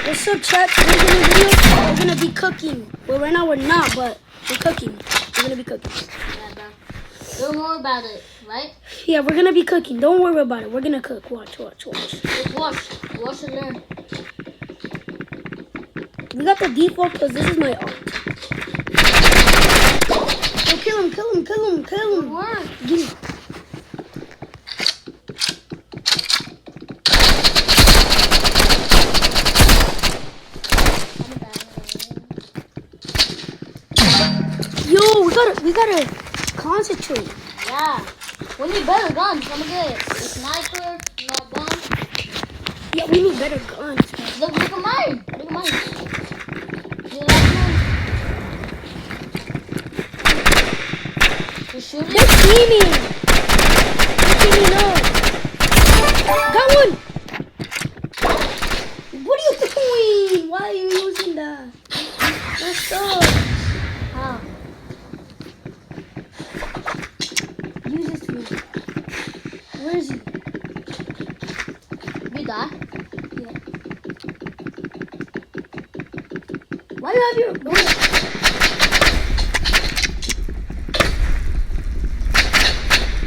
What's up, chat? Today's a new video. We're gonna be cooking. Well, right now we're not, but we're cooking. We're gonna be cooking. Yeah, bro. Don't worry about it, right? Yeah, we're gonna be cooking. Don't worry about it. We're gonna cook. Watch. Just watch and learn. We got the default because this is my art. Oh, kill him. Good work. Give me. Yo, we gotta concentrate. Yeah. We need better guns. I'm gonna get a sniper, not gun. Yeah, we need better guns. Look at mine. Look at mine. You like mine? You shoot They're it? teaming. Up. Got one. What are you doing? Why are you using that? What's up? How? Use this to me. Where is he? You die? Yeah. Why do you have your...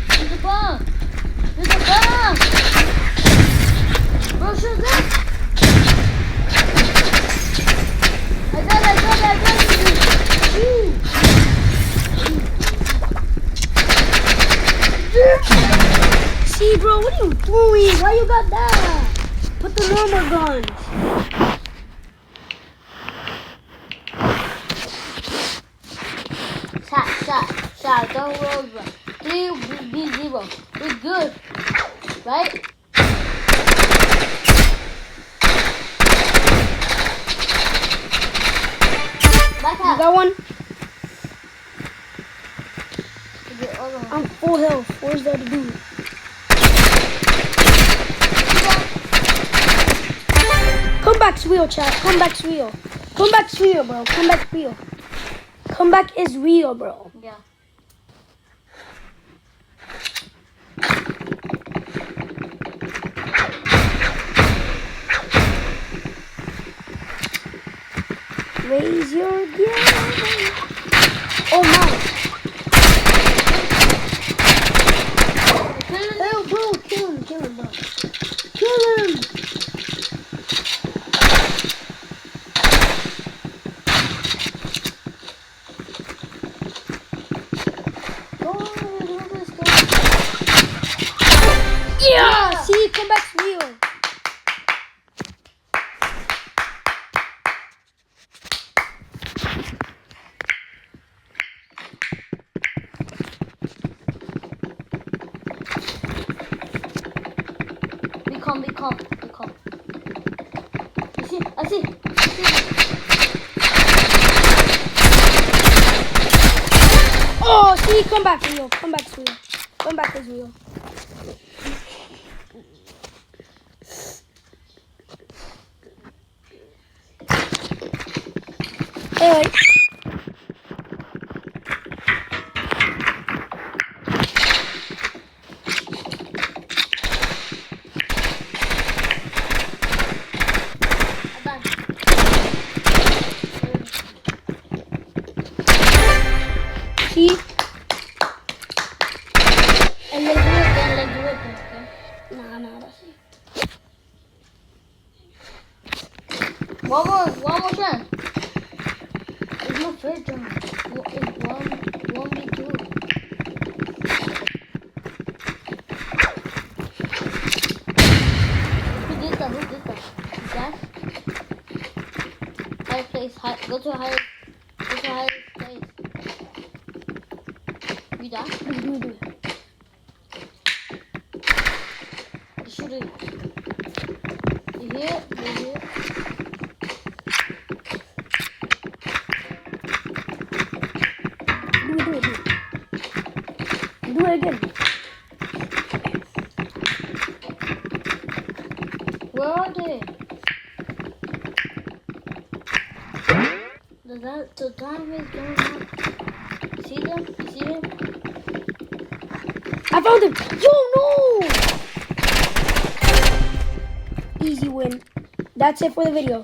There's a bomb. There's a bomb. Bro, shoot this. I got you. See, bro, what are you doing? Why you got that? Put the normal guns. Shot. Don't worry, bro. 3-0. We're good, right? Back You up. got one? The other one. I'm full health. Where's the other dude? Come back, real, chat. Come back, real. Come back, real, bro. Come back, real. Come back is real, bro. Yeah. Raise your game. Oh my. Oh, bro, kill him, bro. Kill him. Yeah, see, come back real. Be calm. I see. Oh, see, come back real. Come back is real. Hey. See? And then do it then, okay? Nah, that's it. One more time. It's not fair, John. It's 1v2. Who did that? You guys? High place. Go to a higher place. You die? Do it. You shoot it. You hear it? Do it again. Where are they? The time is going on. See them? You see them? I found him. Yo, no! Easy win. That's it for the video.